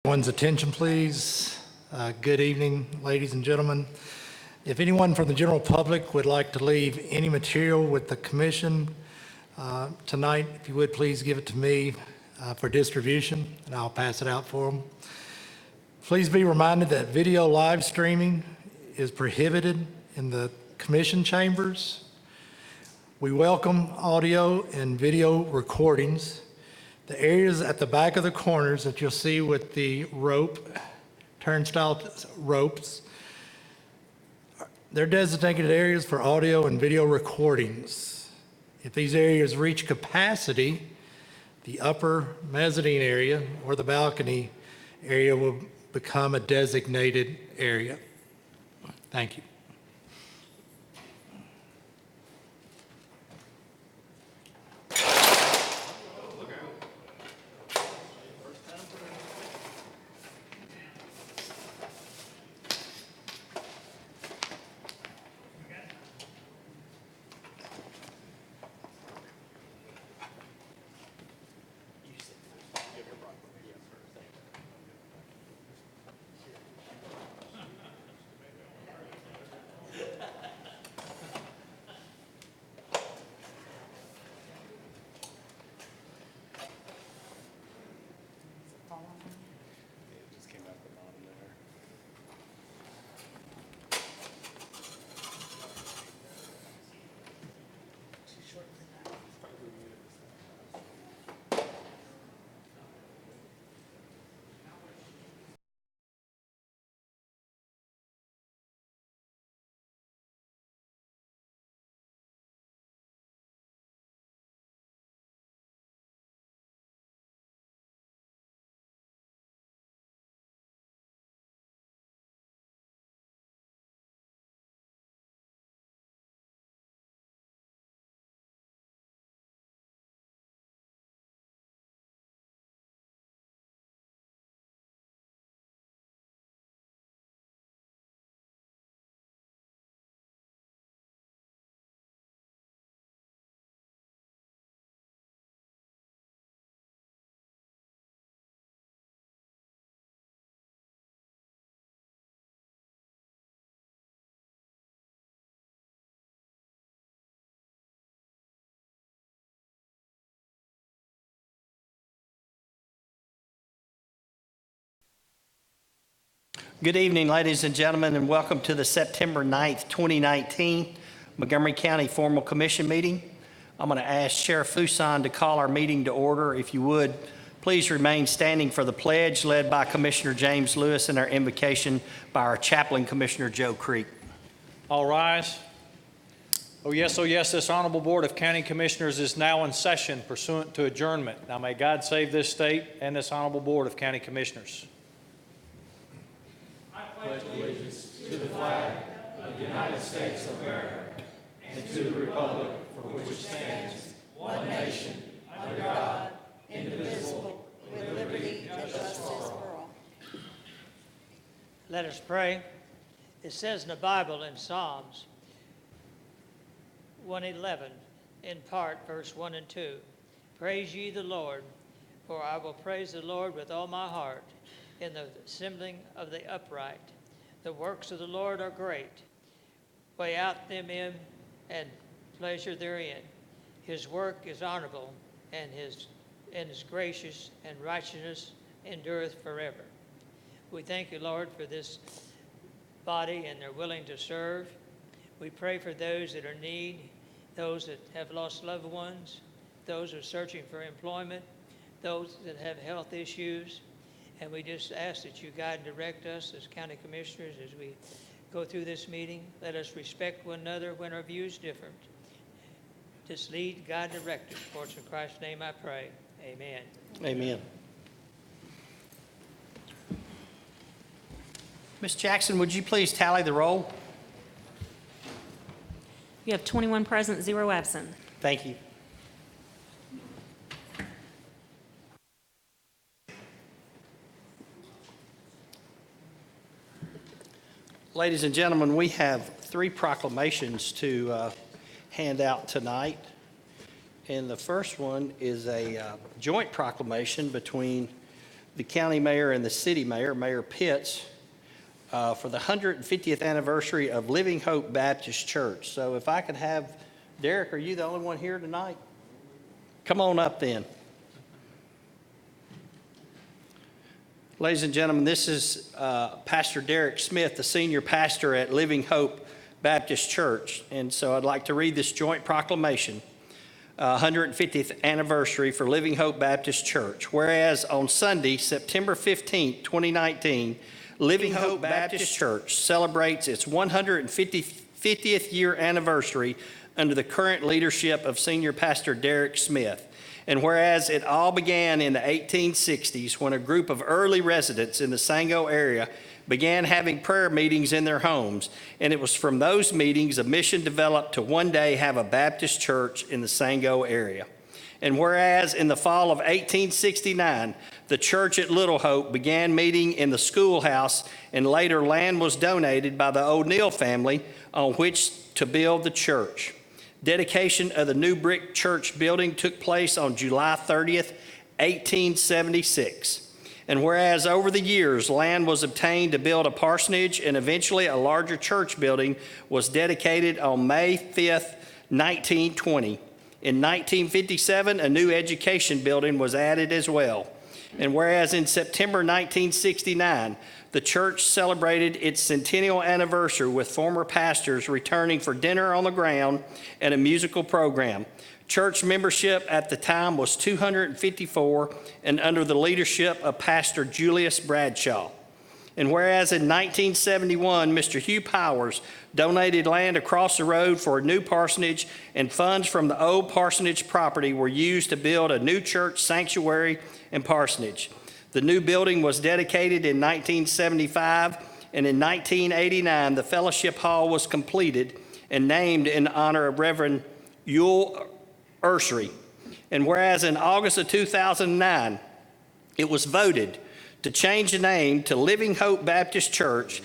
Everyone's attention, please. Good evening, ladies and gentlemen. If anyone from the general public would like to leave any material with the commission tonight, if you would please give it to me for distribution, and I'll pass it out for them. Please be reminded that video live streaming is prohibited in the commission chambers. We welcome audio and video recordings. The areas at the back of the corners that you'll see with the turnstile ropes, they're designated areas for audio and video recordings. If these areas reach capacity, the upper mezzanine area or the balcony area will become a designated area. Thank you. Good evening, ladies and gentlemen, and welcome to the September 9th, 2019 Montgomery County Formal Commission meeting. I'm going to ask Sheriff Fuson to call our meeting to order. If you would, please remain standing for the pledge led by Commissioner James Lewis and our invocation by our chaplain, Commissioner Joe Creek. All rise. Oh yes, this Honorable Board of County Commissioners is now in session pursuant to adjournment. Now may God save this state and this Honorable Board of County Commissioners. I pledge allegiance to the flag of the United States of America and to the republic for which it stands, one nation, under God, indivisible, with liberty and justice for all. Let us pray. It says in the Bible in Psalms 111, in part, verse 1 and 2, praise ye the Lord, for I will praise the Lord with all my heart in the assembling of the upright. The works of the Lord are great. Weigh out them in and pleasure therein. His work is honorable, and his gracious, and righteousness endureth forever. We thank you, Lord, for this body, and they're willing to serve. We pray for those that are in need, those that have lost loved ones, those who are searching for employment, those that have health issues. And we just ask that you guide and direct us as county commissioners as we go through this meeting. Let us respect one another when our views differ. Just lead, guide, and direct us. For it's in Christ's name I pray. Amen. Amen. Ms. Jackson, would you please tally the roll? You have 21 present, 0 absent. Thank you. Ladies and gentlemen, we have 3 proclamations to hand out tonight. And the first one is a joint proclamation between the county mayor and the city mayor, Mayor Pitts, for the 150th anniversary of Living Hope Baptist Church. So if I could have, Derek, are you the only one here tonight? Come on up then. Ladies and gentlemen, this is Pastor Derek Smith, the senior pastor at Living Hope Baptist Church. And so I'd like to read this joint proclamation, 150th anniversary for Living Hope Baptist Church. Whereas on Sunday, September 15, 2019, Living Hope Baptist Church celebrates its 150th year anniversary under the current leadership of Senior Pastor Derek Smith. And whereas it all began in the 1860s when a group of early residents in the Sango area began having prayer meetings in their homes, and it was from those meetings a mission developed to one day have a Baptist church in the Sango area. And whereas in the fall of 1869, the church at Little Hope began meeting in the schoolhouse, and later land was donated by the O'Neill family on which to build the church. Dedication of the new brick church building took place on July 30th, 1876. And whereas over the years, land was obtained to build a parsonage and eventually a larger church building was dedicated on May 5th, 1920. In 1957, a new education building was added as well. And whereas in September 1969, the church celebrated its centennial anniversary with former pastors returning for dinner on the ground and a musical program. Church membership at the time was 254 and under the leadership of Pastor Julius Bradshaw. And whereas in 1971, Mr. Hugh Powers donated land across the road for a new parsonage, and funds from the old parsonage property were used to build a new church sanctuary and parsonage. The new building was dedicated in 1975, and in 1989, the fellowship hall was completed and named in honor of Reverend Yule Ursery. And whereas in August of 2009, it was voted to change the name to Living Hope Baptist Church,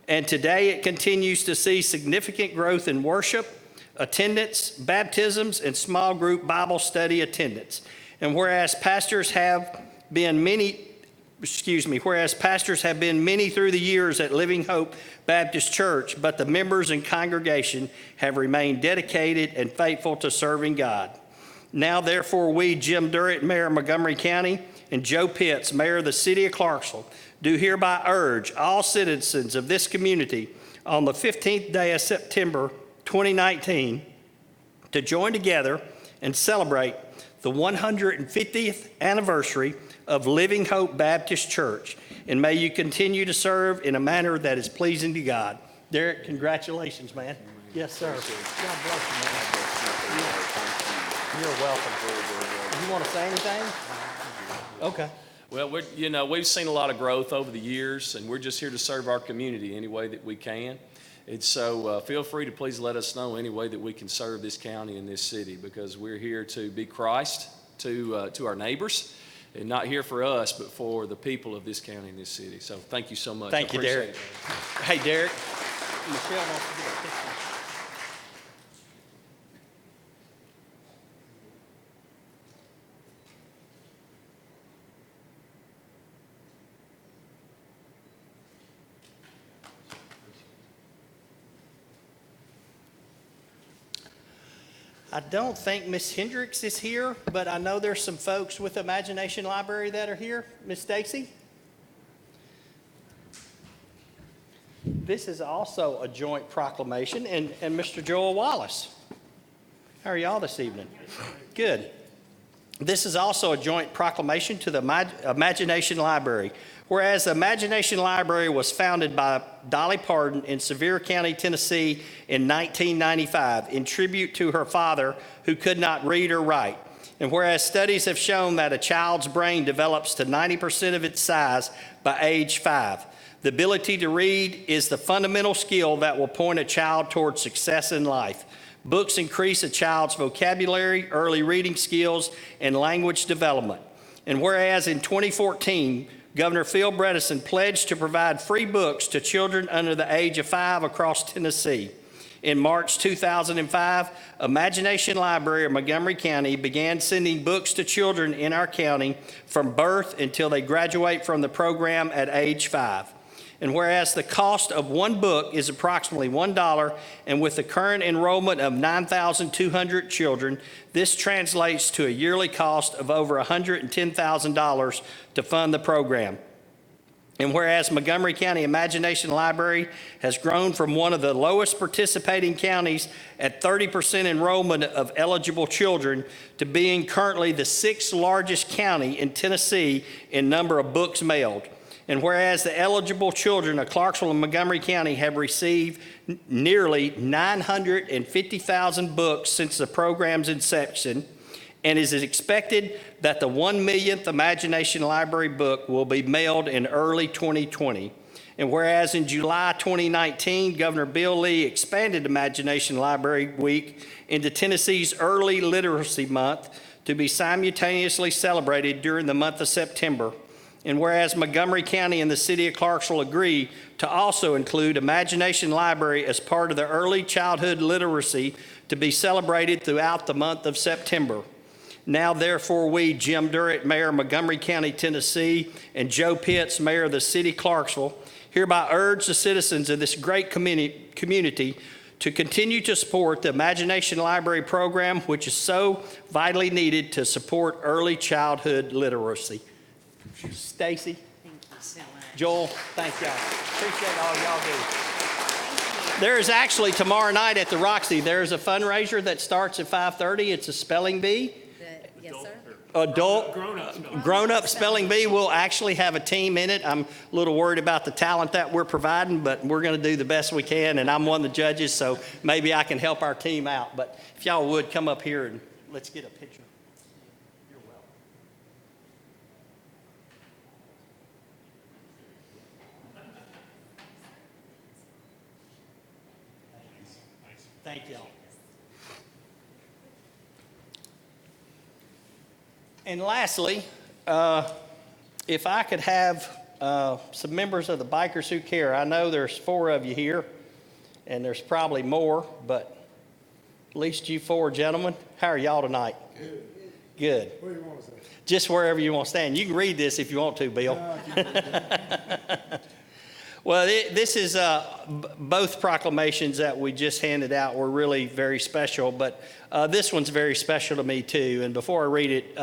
and today it continues to see significant growth in worship, attendance, baptisms, and small group Bible study attendance. And whereas pastors have been many through the years at Living Hope Baptist Church, but the members and congregation have remained dedicated and faithful to serving God. Now, therefore, we, Jim Durrett, Mayor of Montgomery County, and Joe Pitts, Mayor of the City of Clarksville, do hereby urge all citizens of this community on the 15th day of September 2019 to join together and celebrate the 150th anniversary of Living Hope Baptist Church. And may you continue to serve in a manner that is pleasing to God. Derek, congratulations, man. Yes, sir. God bless you, man. You're welcome. You want to say anything? Okay. Well, we've seen a lot of growth over the years, and we're just here to serve our community any way that we can. And so feel free to please let us know any way that we can serve this county and this city, because we're here to be Christ to our neighbors, and not here for us, but for the people of this county and this city. So thank you so much. Thank you, Derek. Hey, Derek. Michelle wants to get a picture. I don't think Miss Hendricks is here, but I know there's some folks with Imagination Library that are here. Miss Stacy? This is also a joint proclamation, and Mr. Joel Wallace. How are y'all this evening? Good. This is also a joint proclamation to the Imagination Library. Whereas the Imagination Library was founded by Dolly Parton in Sevier County, Tennessee in 1995 in tribute to her father who could not read or write. And whereas studies have shown that a child's brain develops to 90% of its size by age 5, the ability to read is the fundamental skill that will point a child towards success in life. Books increase a child's vocabulary, early reading skills, and language development. And whereas in 2014, Governor Phil Bredesen pledged to provide free books to children under the age of 5 across Tennessee. In March 2005, Imagination Library of Montgomery County began sending books to children in our county from birth until they graduate from the program at age 5. And whereas the cost of one book is approximately $1, and with the current enrollment of 9,200 children, this translates to a yearly cost of over $110,000 to fund the program. And whereas Montgomery County Imagination Library has grown from one of the lowest participating counties at 30% enrollment of eligible children to being currently the 6th largest county in Tennessee in number of books mailed. And whereas the eligible children of Clarksville and Montgomery County have received nearly 950,000 books since the program's inception, and it is expected that the 1 millionth Imagination Library book will be mailed in early 2020. And whereas in July 2019, Governor Bill Lee expanded Imagination Library Week into Tennessee's Early Literacy Month to be simultaneously celebrated during the month of September. And whereas Montgomery County and the city of Clarksville agree to also include Imagination Library as part of the early childhood literacy to be celebrated throughout the month of September. Now, therefore, we, Jim Durrett, Mayor of Montgomery County, Tennessee, and Joe Pitts, Mayor of the city of Clarksville, hereby urge the citizens of this great community to continue to support the Imagination Library program, which is so vitally needed to support early childhood literacy. Stacy, Thank you so much. Joel, thank y'all. Appreciate all y'all do. There is actually tomorrow night at the Roxy, there's a fundraiser that starts at 5:30. It's a spelling bee. Yes, sir. Grown-up spelling bee. We'll actually have a team in it. I'm a little worried about the talent that we're providing, but we're going to do the best we can, and I'm one of the judges, so maybe I can help our team out. But if y'all would, come up here and let's get a picture. You're welcome. Thank y'all. And lastly, if I could have some members of the Bikers Who Care. I know there's 4 of you here, and there's probably more, but at least you 4 gentlemen. How are y'all tonight? Good. Where do you want to stand? Just wherever you want to stand. You can read this if you want to, Bill. Well, this is both proclamations that we just handed out were really very special, but this one's very special to me too. And before I read it,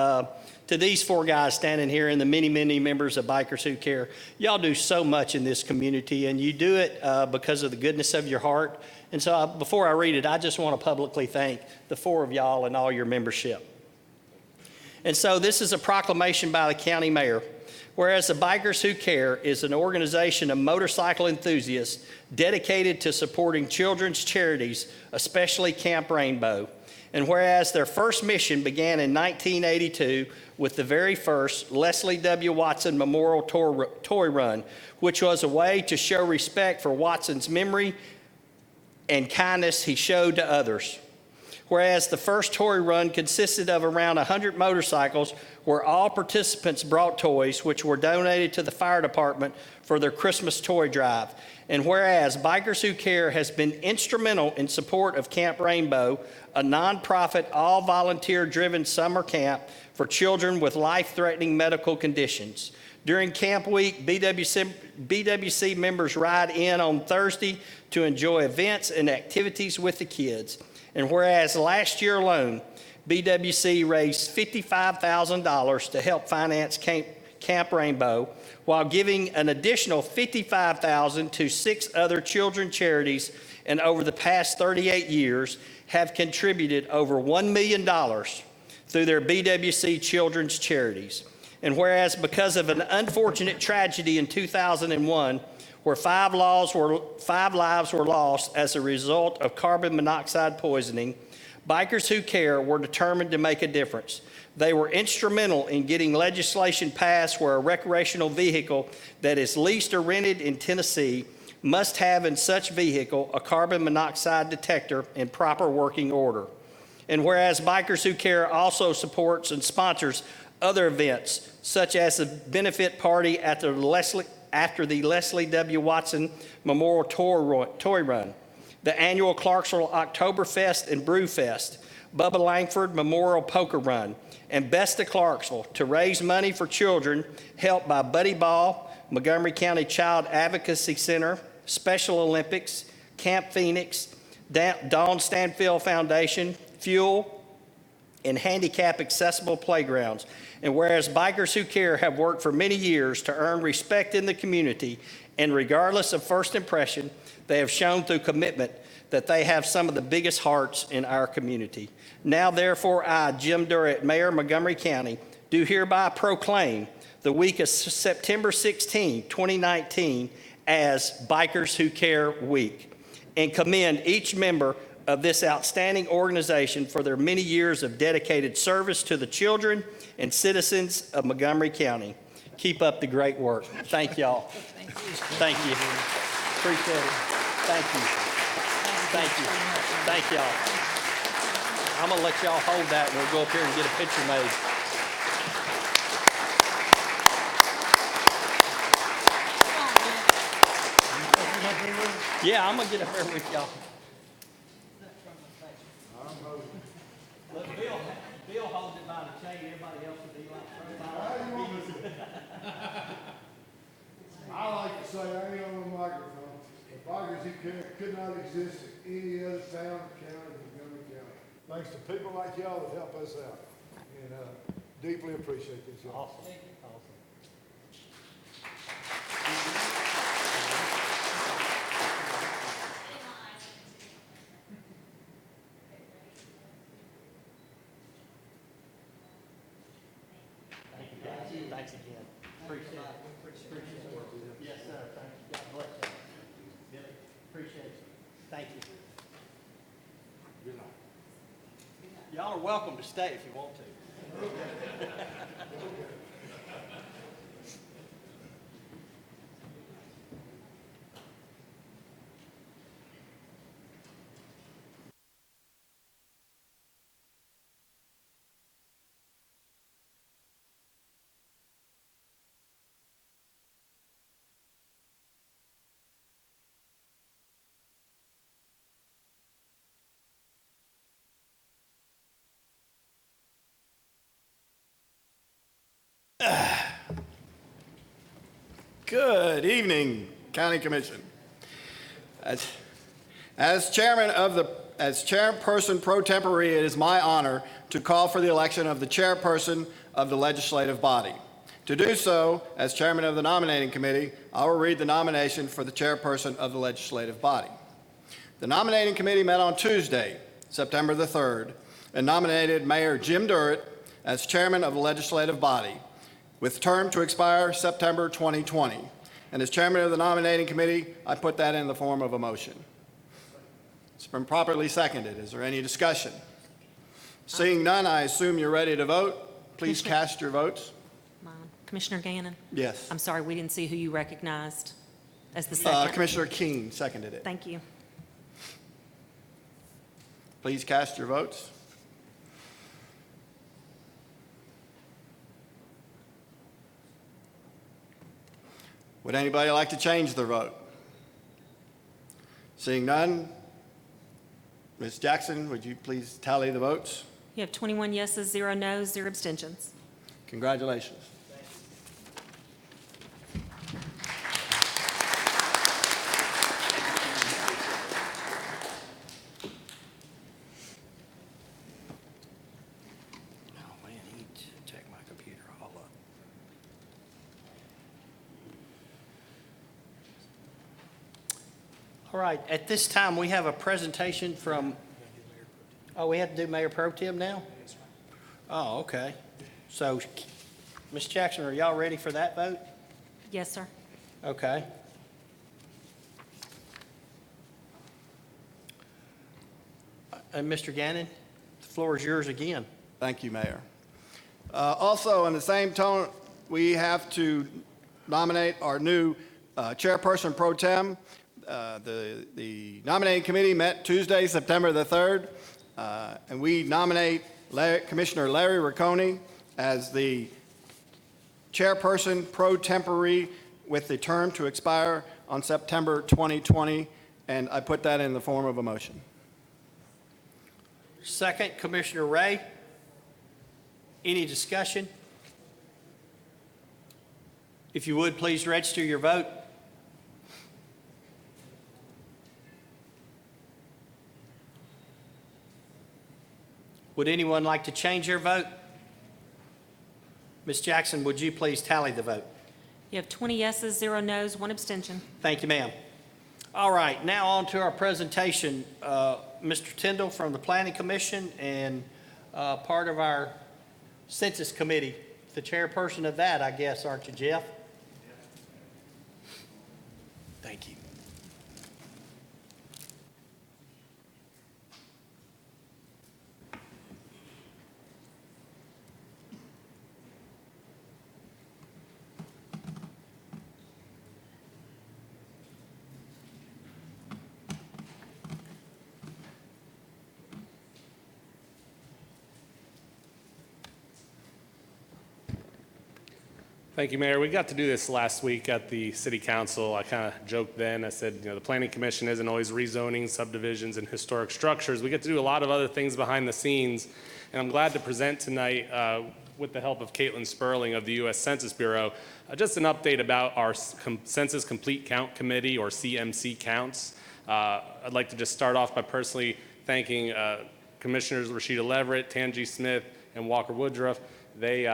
to these 4 guys standing here and the many, many members of Bikers Who Care, y'all do so much in this community, and you do it because of the goodness of your heart. And so before I read it, I just want to publicly thank the 4 of y'all and all your membership. And so this is a proclamation by the county mayor. Whereas the Bikers Who Care is an organization of motorcycle enthusiasts dedicated to supporting children's charities, especially Camp Rainbow. And whereas their first mission began in 1982 with the very first Leslie W. Watson Memorial Toy Run, which was a way to show respect for Watson's memory and kindness he showed to others. Whereas the first toy run consisted of around 100 motorcycles where all participants brought toys which were donated to the fire department for their Christmas toy drive. And whereas Bikers Who Care has been instrumental in support of Camp Rainbow, a nonprofit, all-volunteer-driven summer camp for children with life-threatening medical conditions. During Camp Week, BWC members ride in on Thursday to enjoy events and activities with the kids. And whereas last year alone, BWC raised $55,000 to help finance Camp Rainbow, while giving an additional $55,000 to 6 other children's charities, and over the past 38 years have contributed over $1 million through their BWC children's charities. And whereas because of an unfortunate tragedy in 2001, where 5 lives were lost as a result of carbon monoxide poisoning, Bikers Who Care were determined to make a difference. They were instrumental in getting legislation passed where a recreational vehicle that is leased or rented in Tennessee must have in such vehicle a carbon monoxide detector in proper working order. And whereas Bikers Who Care also supports and sponsors other events, such as the benefit party after the Leslie W. Watson Memorial Toy Run. the annual Clarksville Oktoberfest and Brewfest, Bubba Langford Memorial Poker Run, and Best of Clarksville to raise money for children helped by Buddy Ball, Montgomery County Child Advocacy Center, Special Olympics, Camp Phoenix, Dawn Stanfield Foundation, Fuel, and handicap accessible playgrounds. And whereas Bikers Who Care have worked for many years to earn respect in the community, and regardless of first impression, they have shown through commitment that they have some of the biggest hearts in our community. Now, therefore, I, Jim Durrett, Mayor of Montgomery County, do hereby proclaim the week of September 16, 2019, as Bikers Who Care Week, and commend each member of this outstanding organization for their many years of dedicated service to the children and citizens of Montgomery County. Keep up the great work. Thank y'all. Thank you. Appreciate it. Thank you. Thank you. Thank y'all. I'm gonna let y'all hold that and we'll go up here and get a picture made. Yeah, I'm gonna get up there with y'all. Let Bill holds it by the chain, everybody else will be like. I like to say, I ain't on the microphone, but Bikers Who Care could not exist in any other town or county in Montgomery County. Thanks to people like y'all that help us out, and deeply appreciate this, y'all. Awesome. Thank you, guys. Thanks again. Appreciate it. Appreciate it. Yes, sir. Thank you. God bless you. Billy, appreciate you. Thank you. Good night. Y'all are welcome to stay if you want to. Good evening, County Commission. As chairperson pro tempore, it is my honor to call for the election of the chairperson of the legislative body. To do so, as chairman of the nominating committee, I will read the nomination for the chairperson of the legislative body. The nominating committee met on Tuesday, September the 3rd, and nominated Mayor Jim Durrett as chairman of the legislative body, with term to expire September 2020. And as chairman of the nominating committee, I put that in the form of a motion. It's been properly seconded. Is there any discussion? Seeing none, I assume you're ready to vote. Please cast your votes. Commissioner Gannon? Yes. I'm sorry, we didn't see who you recognized as the second. Commissioner Keene seconded it. Thank you. Please cast your votes. Would anybody like to change their vote? Seeing none, Ms. Jackson, would you please tally the votes? You have 21 yeses, 0 noes, 0 abstentions. Congratulations. Oh, man, he checked my computer all up. All right, at this time, we have a presentation from, oh, we have to do Mayor Pro Tem now? Oh, okay. So, Ms. Jackson, are y'all ready for that vote? Yes, sir. Okay. And Mr. Gannon, the floor is yours again. Thank you, Mayor. Also, in the same tone, we have to nominate our new chairperson pro tem. The nominating committee met Tuesday, September the 3rd, and we nominate Commissioner Larry Riccone as the chairperson pro tempore with the term to expire on September 2020. And I put that in the form of a motion. Second, Commissioner Ray. Any discussion? If you would, please register your vote. Would anyone like to change their vote? Ms. Jackson, would you please tally the vote? You have 20 yeses, 0 nos, 1 abstention. Thank you, ma'am. All right, now on to our presentation. Mr. Tyndall from the Planning Commission and part of our Census Committee. The chairperson of that, I guess, aren't you, Jeff? Thank you. Thank you, Mayor. We got to do this last week at the City Council. I kind of joked then. I said, the Planning Commission isn't always rezoning subdivisions and historic structures. We get to do a lot of other things behind the scenes, and I'm glad to present tonight, with the help of Caitlin Sperling of the U.S. Census Bureau, just an update about our Census Complete Count Committee, or CMC counts. I'd like to just start off by personally thanking Commissioners Rashida Leverett, Tangi Smith, and Walker Woodruff. They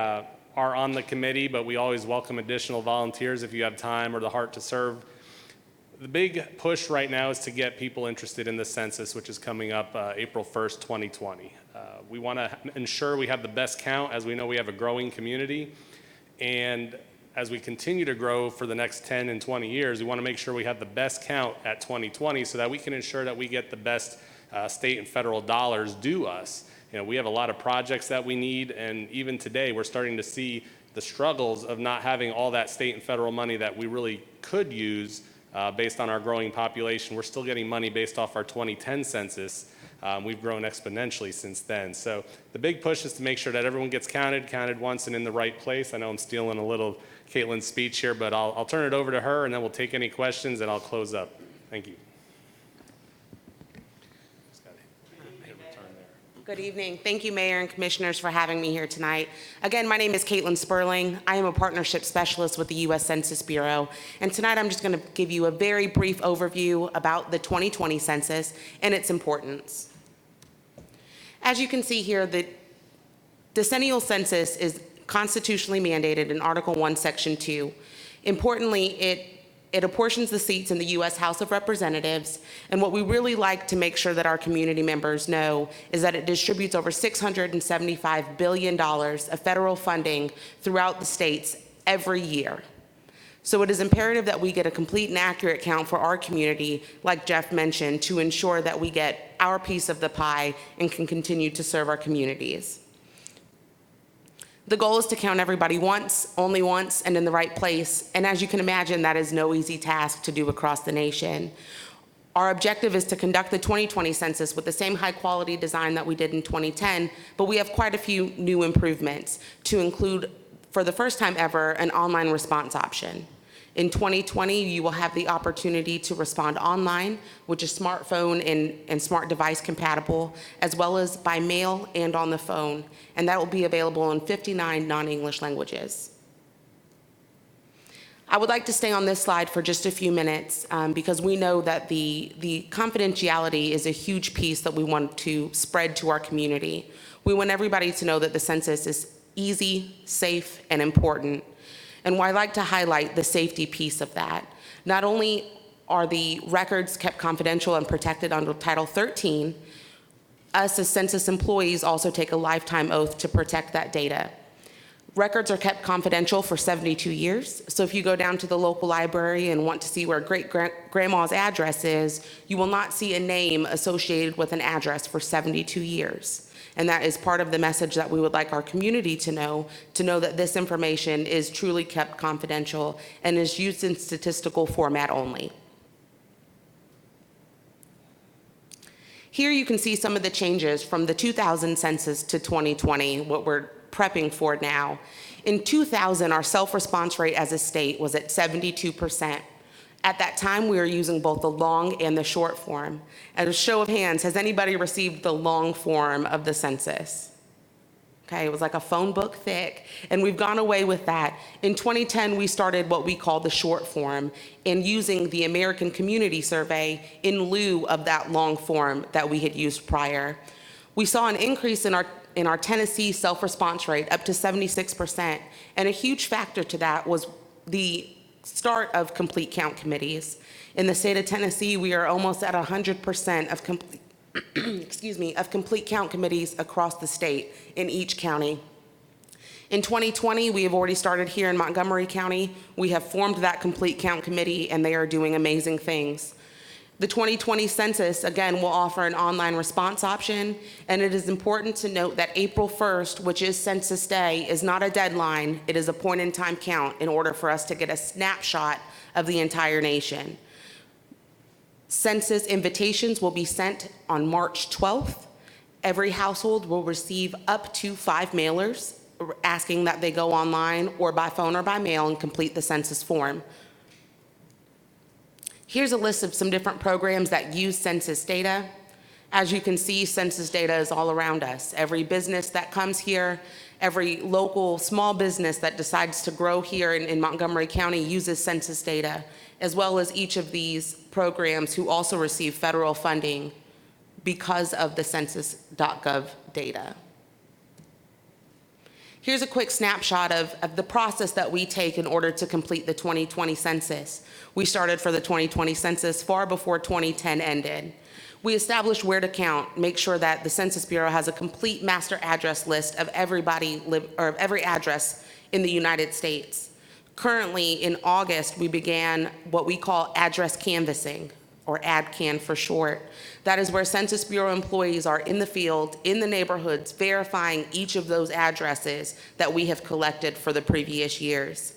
are on the committee, but we always welcome additional volunteers if you have time or the heart to serve. The big push right now is to get people interested in the census, which is coming up April 1st, 2020. We want to ensure we have the best count, as we know we have a growing community. And as we continue to grow for the next 10 and 20 years, we want to make sure we have the best count at 2020 so that we can ensure that we get the best state and federal dollars due us. We have a lot of projects that we need, and even today we're starting to see the struggles of not having all that state and federal money that we really could use based on our growing population. We're still getting money based off our 2010 census. We've grown exponentially since then. So the big push is to make sure that everyone gets counted once and in the right place. I know I'm stealing a little Caitlin's speech here, but I'll turn it over to her, and then we'll take any questions, and I'll close up. Thank you. Good evening. Thank you, Mayor and Commissioners, for having me here tonight. Again, my name is Caitlin Sperling. I am a partnership specialist with the U.S. Census Bureau. And tonight I'm just going to give you a very brief overview about the 2020 census and its importance. As you can see here, the decennial census is constitutionally mandated in Article 1, Section 2. Importantly, it apportions the seats in the U.S. House of Representatives, and what we really like to make sure that our community members know is that it distributes over $675 billion of federal funding throughout the states every year. So it is imperative that we get a complete and accurate count for our community, like Jeff mentioned, to ensure that we get our piece of the pie and can continue to serve our communities. The goal is to count everybody once, only once, and in the right place. And as you can imagine, that is no easy task to do across the nation. Our objective is to conduct the 2020 census with the same high-quality design that we did in 2010, but we have quite a few new improvements to include, for the first time ever, an online response option. In 2020, you will have the opportunity to respond online, which is smartphone and smart device compatible, as well as by mail and on the phone, and that will be available in 59 non-English languages. I would like to stay on this slide for just a few minutes because we know that the confidentiality is a huge piece that we want to spread to our community. We want everybody to know that the census is easy, safe, and important. And I like to highlight the safety piece of that. Not only are the records kept confidential and protected under Title 13, us as census employees also take a lifetime oath to protect that data. Records are kept confidential for 72 years. So if you go down to the local library and want to see where great-grandma's address is, you will not see a name associated with an address for 72 years. And that is part of the message that we would like our community to know that this information is truly kept confidential and is used in statistical format only. Here you can see some of the changes from the 2000 census to 2020, what we're prepping for now. In 2000, our self-response rate as a state was at 72%. At that time, we were using both the long and the short form. As a show of hands, has anybody received the long form of the census? Okay, it was like a phone book thick, and we've gone away with that. In 2010, we started what we call the short form, and using the American Community Survey in lieu of that long form that we had used prior. We saw an increase in our Tennessee self-response rate up to 76%, and a huge factor to that was the start of complete count committees. In the state of Tennessee, we are almost at 100% of complete of complete count committees across the state in each county. In 2020, we have already started here in Montgomery County. We have formed that complete count committee, and they are doing amazing things. The 2020 census, again, will offer an online response option, and it is important to note that April 1st, which is Census Day, is not a deadline. It is a point-in-time count in order for us to get a snapshot of the entire nation. Census invitations will be sent on March 12th. Every household will receive up to 5 mailers asking that they go online or by phone or by mail and complete the census form. Here's a list of some different programs that use census data. As you can see, census data is all around us. Every business that comes here, every local small business that decides to grow here in Montgomery County uses census data, as well as each of these programs who also receive federal funding because of the census.gov data. Here's a quick snapshot of the process that we take in order to complete the 2020 census. We started for the 2020 census far before 2010 ended. We established where to count, make sure that the Census Bureau has a complete master address list of every address in the United States. Currently, in August, we began what we call address canvassing, or ADCAN for short. That is where Census Bureau employees are in the field, in the neighborhoods, verifying each of those addresses that we have collected for the previous years.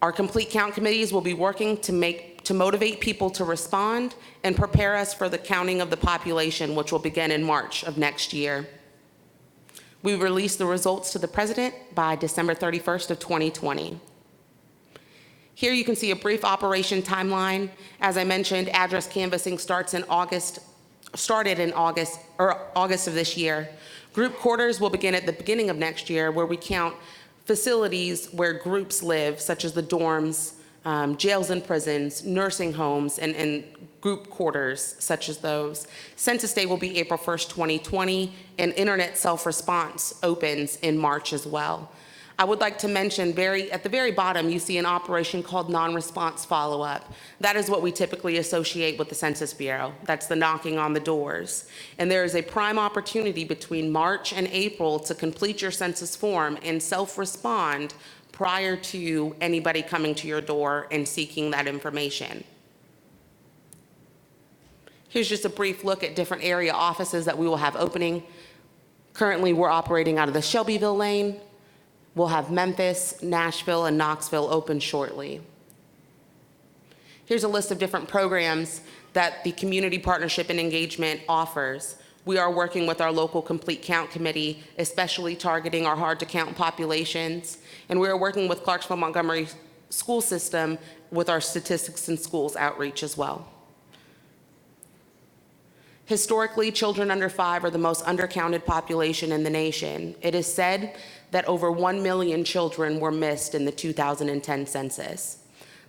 Our complete count committees will be working to motivate people to respond and prepare us for the counting of the population, which will begin in March of next year. We release the results to the president by December 31st of 2020. Here you can see a brief operation timeline. As I mentioned, address canvassing started in August of this year. Group quarters will begin at the beginning of next year, where we count facilities where groups live, such as the dorms, jails and prisons, nursing homes, and group quarters such as those. Census Day will be April 1st, 2020, and internet self-response opens in March as well. I would like to mention at the very bottom, you see an operation called non-response follow-up. That is what we typically associate with the Census Bureau. That's the knocking on the doors. And there is a prime opportunity between March and April to complete your census form and self-respond prior to anybody coming to your door and seeking that information. Here's just a brief look at different area offices that we will have opening. Currently, we're operating out of the Shelbyville lane. We'll have Memphis, Nashville, and Knoxville open shortly. Here's a list of different programs that the Community Partnership and Engagement offers. We are working with our local Complete Count Committee, especially targeting our hard-to-count populations. And we are working with Clarksville Montgomery School System with our Statistics in Schools outreach as well. Historically, children under 5 are the most undercounted population in the nation. It is said that over 1 million children were missed in the 2010 census.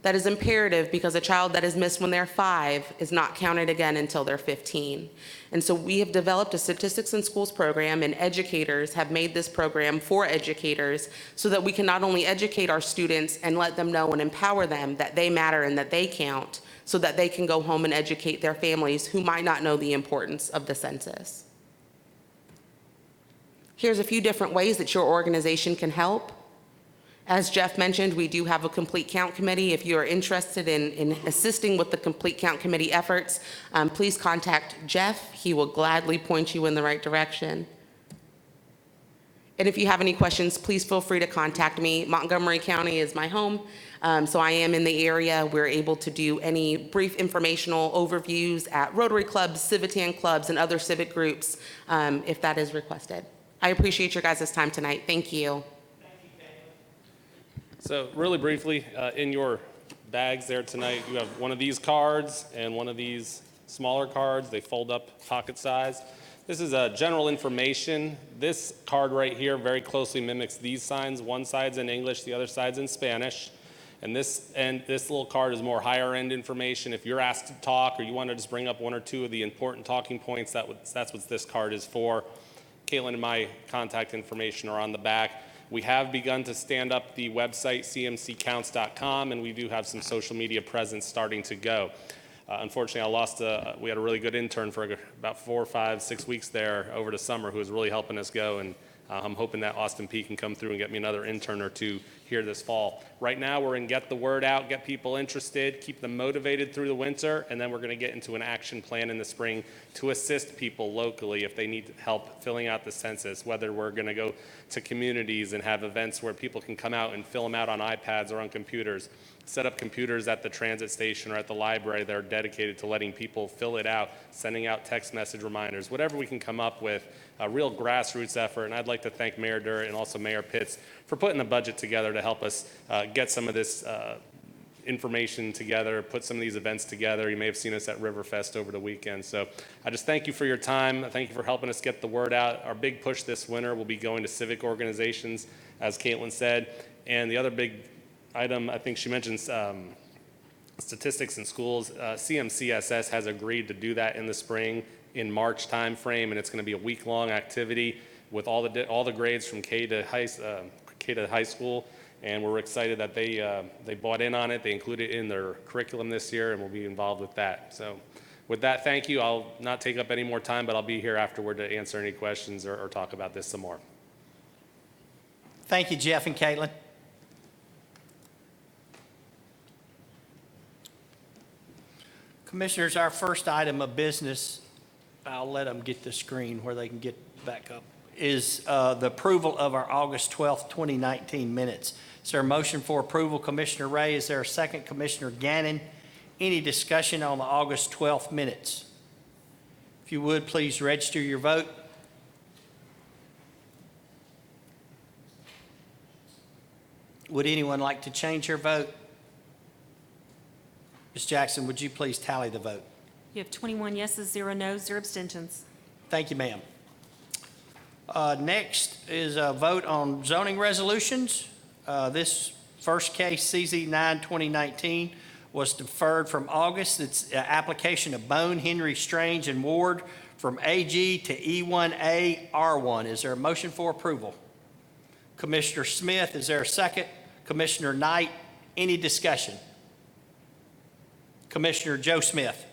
That is imperative because a child that is missed when they're 5 is not counted again until they're 15. And so we have developed a Statistics in Schools program, and educators have made this program for educators so that we can not only educate our students and let them know and empower them that they matter and that they count, so that they can go home and educate their families who might not know the importance of the census. Here's a few different ways that your organization can help. As Jeff mentioned, we do have a Complete Count Committee. If you are interested in assisting with the Complete Count Committee efforts, please contact Jeff. He will gladly point you in the right direction. And if you have any questions, please feel free to contact me. Montgomery County is my home, so I am in the area. We're able to do any brief informational overviews at Rotary clubs, Civitan clubs, and other civic groups if that is requested. I appreciate your guys' time tonight. Thank you. So really briefly, in your bags there tonight. You have one of these cards and one of these smaller cards. They fold up pocket size. This is general information. This card right here very closely mimics these signs. One side's in English, the other side's in Spanish. And this little card is more higher end information. If you're asked to talk or you want to just bring up one or two of the important talking points, that's what this card is for. Caitlin and my contact information are on the back. We have begun to stand up the website, cmccounts.com, and we do have some social media presence starting to go. Unfortunately, we had a really good intern for about 4, 5, 6 weeks there over the summer who was really helping us go, and I'm hoping that Austin P can come through and get me another intern or two here this fall. Right now, we're in get the word out, get people interested, keep them motivated through the winter, and then we're going to get into an action plan in the spring to assist people locally if they need help filling out the census, whether we're going to go to communities and have events where people can come out and fill them out on iPads or on computers, set up computers at the transit station or at the library that are dedicated to letting people fill it out, sending out text message reminders, whatever we can come up with, a real grassroots effort. And I'd like to thank Mayor Durrett and also Mayor Pitts for putting the budget together to help us get some of this information together, put some of these events together. You may have seen us at Riverfest over the weekend. So I just thank you for your time. Thank you for helping us get the word out. Our big push this winter will be going to civic organizations, as Caitlin said. And the other big item, I think she mentioned statistics in schools. CMCSS has agreed to do that in the spring, in March timeframe, and it's going to be a week-long activity with all the grades from K to high school. And we're excited that they bought in on it. They included it in their curriculum this year, and we'll be involved with that. So with that, thank you. I'll not take up any more time, but I'll be here afterward to answer any questions or talk about this some more. Thank you, Jeff and Caitlin. Commissioners, our first item of business, I'll let them get the screen where they can get back up, is the approval of our August 12th, 2019 minutes. Is there a motion for approval? Commissioner Ray, is there a second? Commissioner Gannon, any discussion on the August 12th minutes? If you would, please register your vote. Would anyone like to change their vote? Ms. Jackson, would you please tally the vote? You have 21 yeses, 0 noes, 0 abstentions. Thank you, ma'am. Next is a vote on zoning resolutions. This first case, CZ 9-2019, was deferred from August. It's an application of Bone, Henry, Strange, and Ward from AG to E1A R1. Is there a motion for approval? Commissioner Smith, is there a second? Commissioner Knight, any discussion? Commissioner Joe Smith.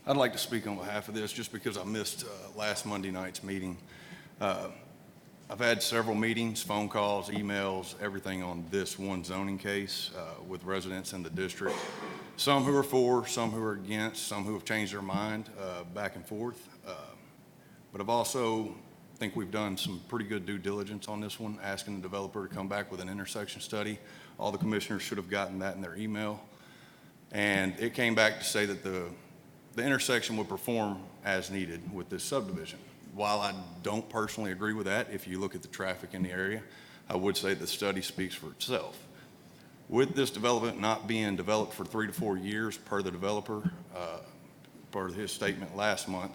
I'd like to speak on behalf of this just because I missed last Monday night's meeting. I've had several meetings, phone calls, emails, everything on this one zoning case with residents in the district. Some who are for, some who are against, some who have changed their mind back and forth. But I've also think we've done some pretty good due diligence on this one, asking the developer to come back with an intersection study. All the commissioners should have gotten that in their email. And it came back to say that the intersection would perform as needed with this subdivision. While I don't personally agree with that, if you look at the traffic in the area, I would say the study speaks for itself. With this development not being developed for 3 to 4 years per the developer, part of his statement last month,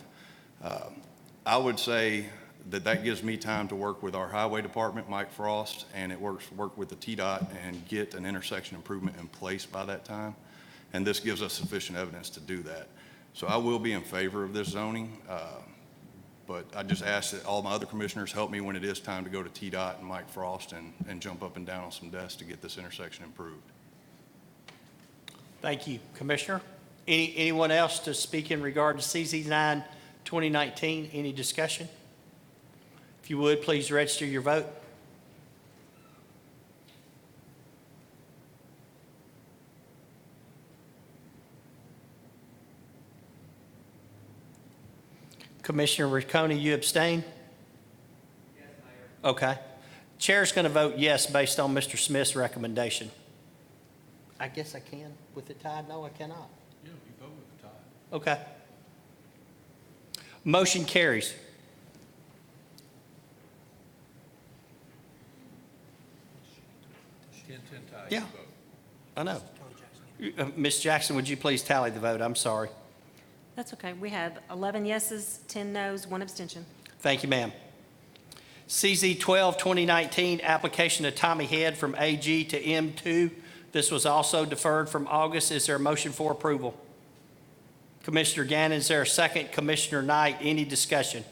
I would say that gives me time to work with our highway department, Mike Frost, and it work with the TDOT and get an intersection improvement in place by that time. And this gives us sufficient evidence to do that. So I will be in favor of this zoning, but I just ask that all my other commissioners help me when it is time to go to TDOT and Mike Frost and jump up and down on some desks to get this intersection improved. Thank you, Commissioner. Anyone else to speak in regard to CZ 9 2019? Any discussion? If you would, please register your vote. Commissioner Riccone, you abstain? Yes, Mayor. Okay. Chair's going to vote yes based on Mr. Smith's recommendation. I guess I can with the tie? No, I cannot. Yeah, you vote with the tie. Okay. Motion carries. Ten tie, Yeah. you vote. I know. Ms. Jackson, would you please tally the vote? I'm sorry. That's okay. We have 11 yeses, 10 noes, 1 abstention. Thank you, ma'am. CZ 12, 2019, application of Tommy Head from AG to M2. This was also deferred from August. Is there a motion for approval? Commissioner Gannon, is there a second? Commissioner Knight, any discussion?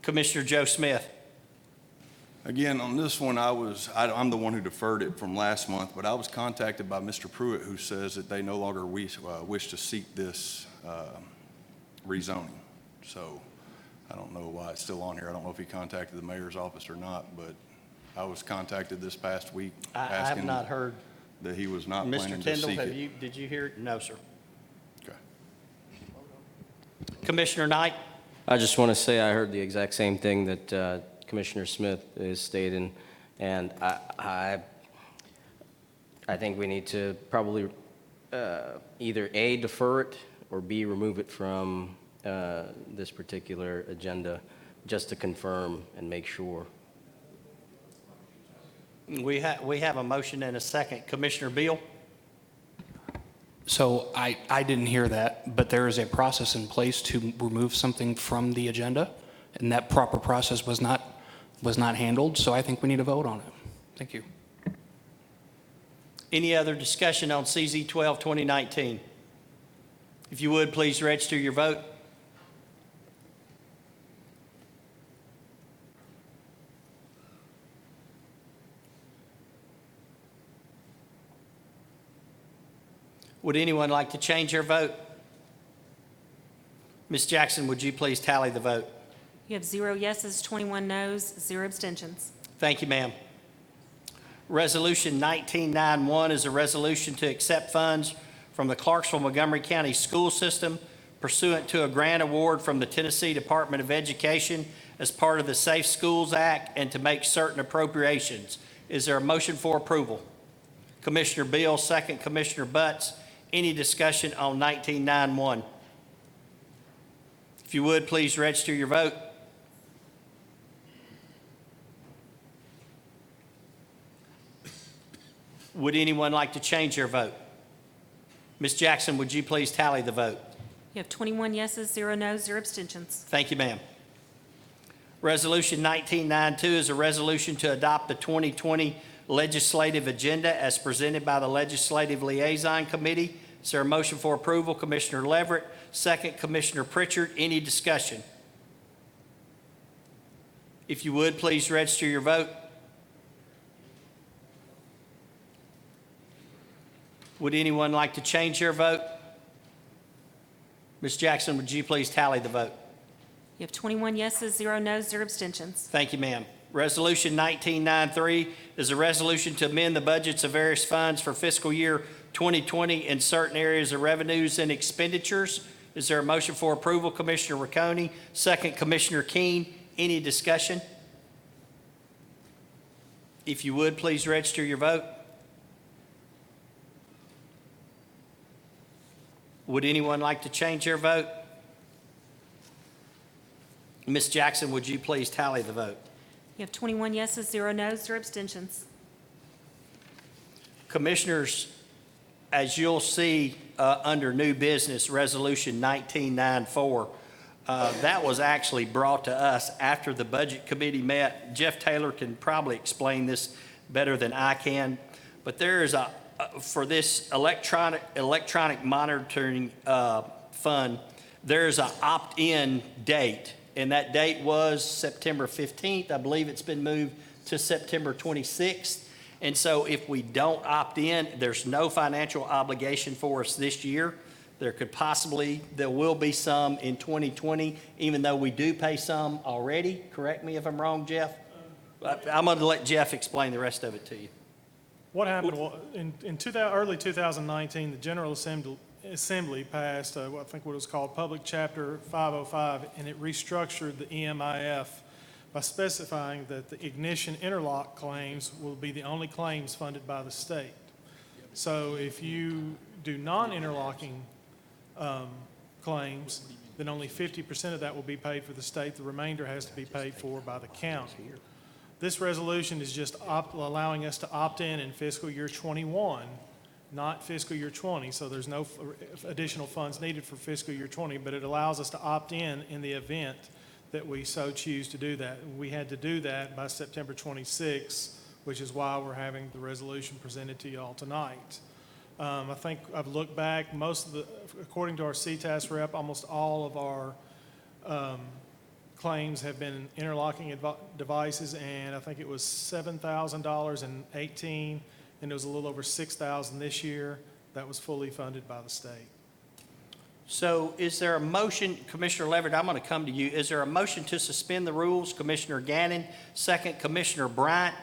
Commissioner Joe Smith. Again, on this one, I'm the one who deferred it from last month, but I was contacted by Mr. Pruitt, who says that they no longer wish to seek this rezoning. So I don't know why it's still on here. I don't know if he contacted the mayor's office or not, but I was contacted this past week I have asking not heard. that he was not Mr. planning to Tyndall, seek it. did you hear it? No, sir. Okay. Commissioner Knight? I just want to say I heard the exact same thing that Commissioner Smith is stating, and I think we need to probably either A, defer it, or B, remove it from this particular agenda, just to confirm and make sure. We have a motion and a second. Commissioner Beal? So I didn't hear that, but there is a process in place to remove something from the agenda, and that proper process was not handled, so I think we need to vote on it. Thank you. Any other discussion on CZ 12, 2019? If you would, please register your vote. Would anyone like to change their vote? Ms. Jackson, would you please tally the vote? You have 0 yeses, 21 noes, 0 abstentions. Thank you, ma'am. Resolution 1991 is a resolution to accept funds from the Clarksville-Montgomery County School System pursuant to a grant award from the Tennessee Department of Education as part of the Safe Schools Act and to make certain appropriations. Is there a motion for approval? Commissioner Beal, second. Commissioner Butts. Any discussion on 1991? If you would, please register your vote. Would anyone like to change their vote? Ms. Jackson, would you please tally the vote? You have 21 yeses, 0 noes, 0 abstentions. Thank you, ma'am. Resolution 1992 is a resolution to adopt the 2020 legislative agenda as presented by the Legislative Liaison Committee. Is there a motion for approval? Commissioner Leverett, second. Commissioner Pritchard, any discussion? If you would, please register your vote. Would anyone like to change their vote? Ms. Jackson, would you please tally the vote? You have 21 yeses, 0 noes, 0 abstentions. Thank you, ma'am. Resolution 1993 is a resolution to amend the budgets of various funds for fiscal year 2020 in certain areas of revenues and expenditures. Is there a motion for approval? Commissioner Riccone, second. Commissioner Keene, any discussion? If you would, please register your vote. Would anyone like to change their vote? Ms. Jackson, would you please tally the vote? You have 21 yeses, 0 noes, 0 abstentions. Commissioners, as you'll see under new business, Resolution 1994, that was actually brought to us after the Budget Committee met. Jeff Taylor can probably explain this better than I can, but there is for this electronic monitoring fund, there's an opt-in date, and that date was September 15th. I believe it's been moved to September 26th. And so if we don't opt in, there's no financial obligation for us this year. There will be some in 2020, even though we do pay some already. Correct me if I'm wrong, Jeff. I'm going to let Jeff explain the rest of it to you. What happened was, in early 2019, the General Assembly passed, I think what was called Public Chapter 505, and it restructured the EMIF by specifying that the ignition interlock claims will be the only claims funded by the state. So if you do non-interlocking claims, then only 50% of that will be paid for the state. The remainder has to be paid for by the county. This resolution is just allowing us to opt in fiscal year '21, not fiscal year '20, so there's no additional funds needed for fiscal year '20, but it allows us to opt in the event that we so choose to do that. We had to do that by September 26, which is why we're having the resolution presented to you all tonight. I think I've looked back, according to our CTAS rep, almost all of our claims have been interlocking devices, and I think it was $7,000 in 18, and it was a little over $6,000 this year. That was fully funded by the state. So is there a motion, Commissioner Leverett, I'm going to come to you. Is there a motion to suspend the rules? Commissioner Gannon, second. Commissioner Bryant.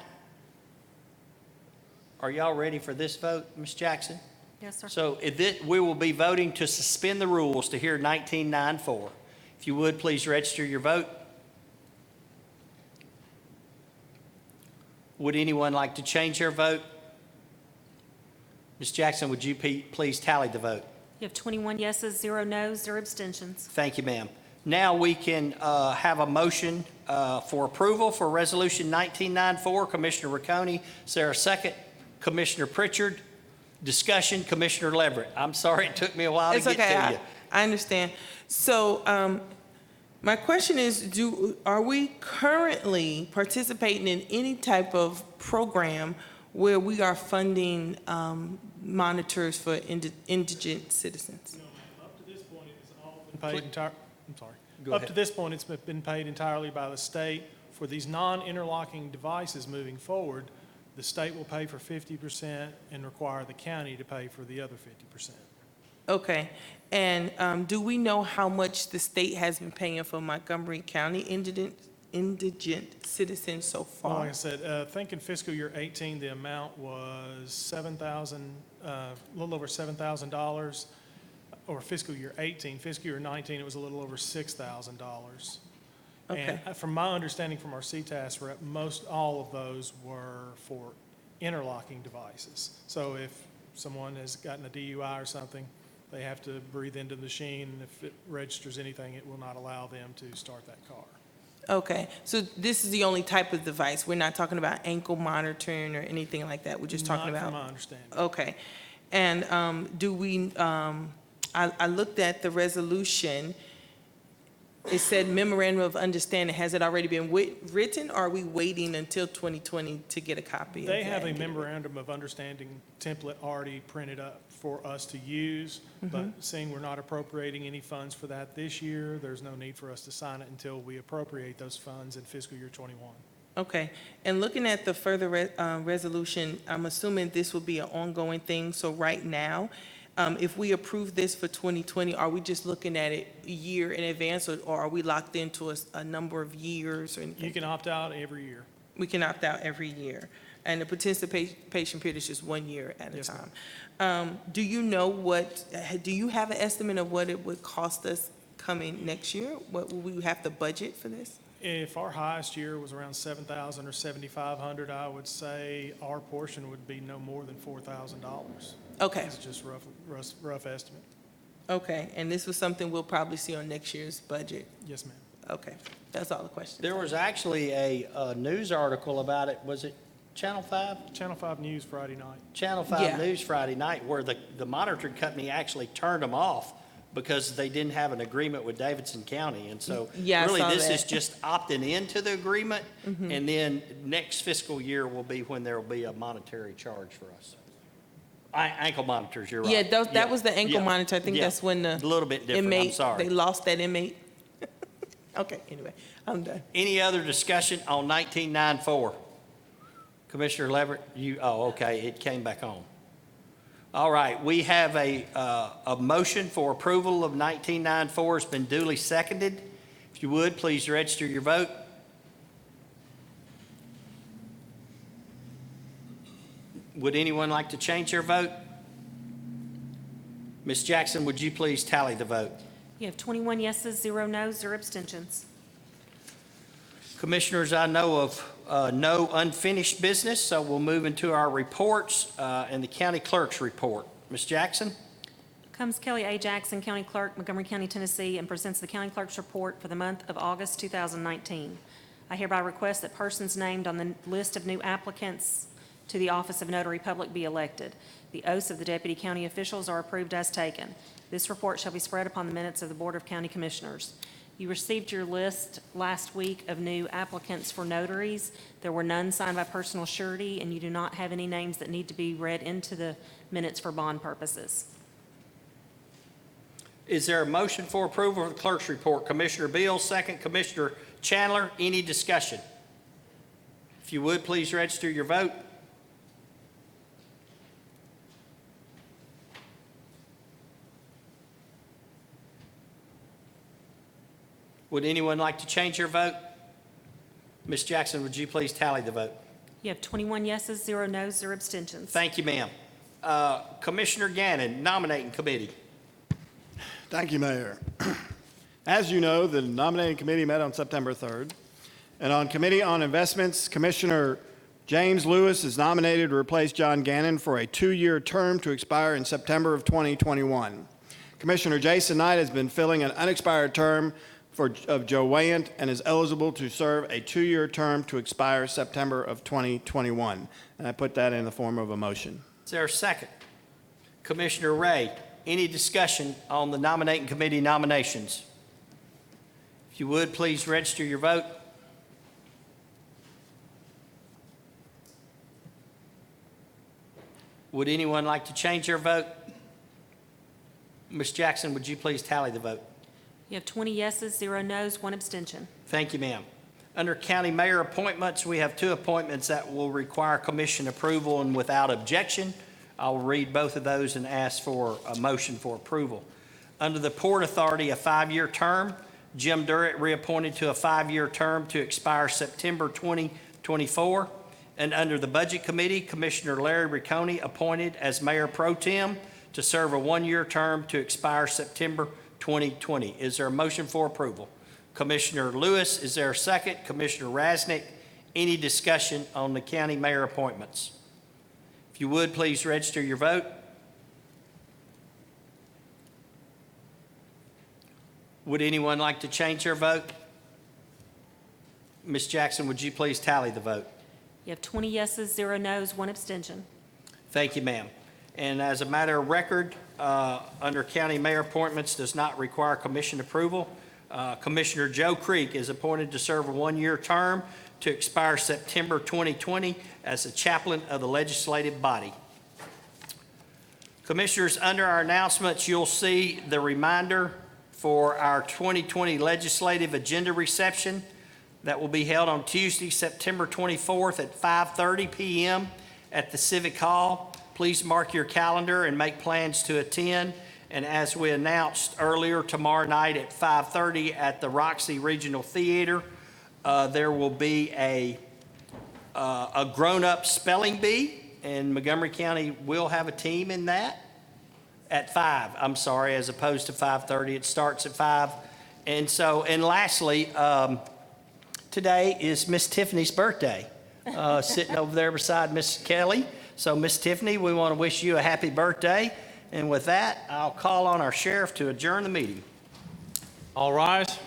Are y'all ready for this vote, Ms. Jackson? Yes, sir. So we will be voting to suspend the rules to hear 1994. If you would, please register your vote. Would anyone like to change their vote? Ms. Jackson, would you please tally the vote? You have 21 yeses, 0 noes, 0 abstentions. Thank you, ma'am. Now we can have a motion for approval for Resolution 1994. Commissioner Riccone, is there a second? Commissioner Pritchard, discussion. Commissioner Leverett. I'm sorry it took me a while to get to you. I understand. So my question is, are we currently participating in any type of program where we are funding monitors for indigent citizens? No, up to this point, it's all been paid entirely. I'm sorry. Up to this point, it's been paid entirely by the state. For these non-interlocking devices moving forward, the state will pay for 50% and require the county to pay for the other 50%. Okay. And do we know how much the state has been paying for Montgomery County indigent citizens so far? Well, like I said, I think in fiscal year 18, the amount was a little over $7,000, or fiscal year 18. Fiscal year 19, it was a little over $6,000. Okay. And from my understanding from our CTAS rep, most all of those were for interlocking devices. So if someone has gotten a DUI or something, they have to breathe into the machine, and if it registers anything, it will not allow them to start that car. Okay, so this is the only type of device. We're not talking about ankle monitoring or anything like that. We're just talking about. Not from my understanding. Okay, and do we? I looked at the resolution. It said memorandum of understanding. Has it already been written, or are we waiting until 2020 to get a copy? They have a memorandum of understanding template already printed up for us to use, but seeing we're not appropriating any funds for that this year, there's no need for us to sign it until we appropriate those funds in fiscal year '21. Okay, and looking at the further resolution, I'm assuming this will be an ongoing thing. So right now, if we approve this for 2020, are we just looking at it a year in advance, or are we locked into a number of years or anything? You can opt out every year. We can opt out every year. And the participation period is just 1 year at a time. Do you know do you have an estimate of what it would cost us coming next year? What will we have to budget for this? If our highest year was around 7,000 or 7,500, I would say our portion would be no more than $4,000. Okay. It's just rough estimate. Okay, and this was something we'll probably see on next year's budget? Yes, ma'am. Okay, that's all the questions. There was actually a news article about it. Was it Channel 5? Channel 5 News Friday night. Channel 5 News Friday night, where the monitoring company actually turned them off because they didn't have an agreement with Davidson County. And so really this is just opting into the agreement, and then next fiscal year will be when there will be a monetary charge for us. Ankle monitors, you're right. Yeah, that was the ankle monitor. I think that's when the a little bit different, inmate, I'm sorry. they lost that inmate. Okay, anyway, I'm done. Any other discussion on 1994? Commissioner Leverett, okay, it came back on. All right, we have a motion for approval of 1994. It's been duly seconded. If you would, please register your vote. Would anyone like to change their vote? Ms. Jackson, would you please tally the vote? You have 21 yeses, 0 noes, 0 abstentions. Commissioners, I know of no unfinished business, so we'll move into our reports and the county clerk's report. Ms. Jackson? Comes Kelly A. Jackson, County Clerk, Montgomery County, Tennessee, and presents the county clerk's report for the month of August 2019. I hereby request that persons named on the list of new applicants to the office of notary public be elected. The oaths of the deputy county officials are approved as taken. This report shall be spread upon the minutes of the Board of County Commissioners. You received your list last week of new applicants for notaries. There were none signed by personal surety, and you do not have any names that need to be read into the minutes for bond purposes. Is there a motion for approval of the clerk's report? Commissioner Beal, second. Commissioner Chandler, any discussion? If you would, please register your vote. Would anyone like to change their vote? Ms. Jackson, would you please tally the vote? You have 21 yeses, 0 nos, 0 abstentions. Thank you, ma'am. Commissioner Gannon, nominating committee. Thank you, Mayor. As you know, the nominating committee met on September 3rd. And on Committee on Investments, Commissioner James Lewis is nominated to replace John Gannon for a 2-year term to expire in September of 2021. Commissioner Jason Knight has been filling an unexpired term of Joe Wayant and is eligible to serve a 2-year term to expire September of 2021. And I put that in the form of a motion. Is there a second? Commissioner Ray, any discussion on the nominating committee nominations? If you would, please register your vote. Would anyone like to change their vote? Ms. Jackson, would you please tally the vote? You have 20 yeses, 0 nos, 1 abstention. Thank you, ma'am. Under county mayor appointments, we have 2 appointments that will require commission approval and without objection. I'll read both of those and ask for a motion for approval. Under the Port Authority, a 5-year term. Jim Durrett reappointed to a 5-year term to expire September 2024. And under the Budget Committee, Commissioner Larry Riccone appointed as Mayor Pro Tem to serve a 1-year term to expire September 2020. Is there a motion for approval? Commissioner Lewis, is there a second? Commissioner Rasnick, any discussion on the county mayor appointments? If you would, please register your vote. Would anyone like to change their vote? Ms. Jackson, would you please tally the vote? You have 20 yeses, 0 nos, 1 abstention. Thank you, ma'am. And as a matter of record, under county mayor appointments does not require commission approval. Commissioner Joe Creek is appointed to serve a 1-year term to expire September 2020 as the chaplain of the legislative body. Commissioners, under our announcements, you'll see the reminder for our 2020 legislative agenda reception that will be held on Tuesday, September 24th at 5:30 p.m. at the Civic Hall. Please mark your calendar and make plans to attend. And as we announced earlier, tomorrow night at 5:30 at the Roxy Regional Theater, there will be a grown-up spelling bee, and Montgomery County will have a team in that at 5, I'm sorry, as opposed to 5:30. It starts at 5. And lastly, today is Miss Tiffany's birthday, sitting over there beside Miss Kelly. So, Miss Tiffany, we want to wish you a happy birthday. And with that, I'll call on our sheriff to adjourn the meeting. All rise.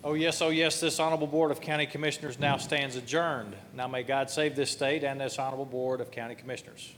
Oh, yes, this honorable Board of County Commissioners now stands adjourned. Now may God save this state and this honorable Board of County Commissioners.